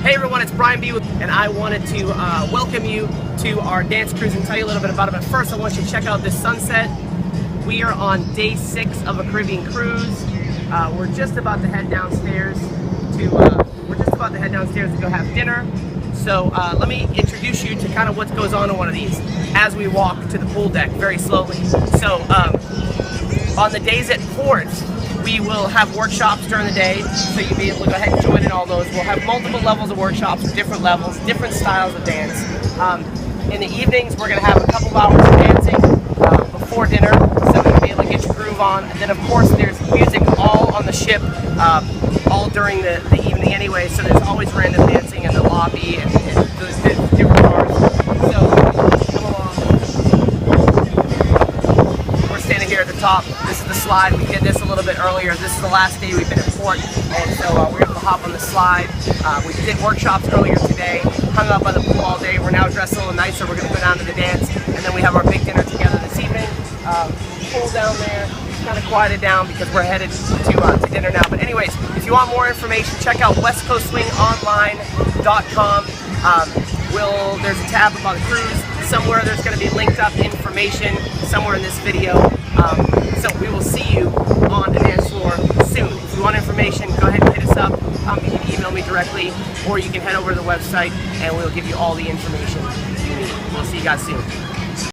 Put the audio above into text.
Hey everyone, it's Brian B. and I wanted to welcome you to our dance cruise and tell you a little bit about it. But first, I want you to check out this sunset. We are on day 6 of a Caribbean cruise. We're just about to head downstairs to go have dinner. So let me introduce you to kind of what goes on in one of these as we walk to the pool deck very slowly. So on the days at port, we will have workshops during the day, so you'll be able to go ahead and join in all those. We'll have multiple levels of workshops, different levels, different styles of dance. In the evenings, we're going to have a couple of hours of dancing before dinner, so you'll be able to get your groove on. And then, of course, there's music all on the ship, all during the evening anyway, so there's always random dancing in the lobby and the different bars. So, come along. We're standing here at the top. This is the slide. We did this a little bit earlier. This is the last day we've been in port, and so we're able to hop on the slide. We did workshops earlier today, hung out by the pool all day. We're now dressed a little nice, so we're going to go down to the dance, and then we have our big dinner together this evening. Pool down there, kind of quieted down because we're headed to dinner now. But anyways, if you want more information, check out westcoastswingonline.com. There's a tab about the cruise. Somewhere there's going to be linked up information somewhere in this video. So we will see you on the dance floor soon. If you want information, go ahead and hit us up. You can email me directly, or you can head over to the website and we'll give you all the information you need. We'll see you guys soon.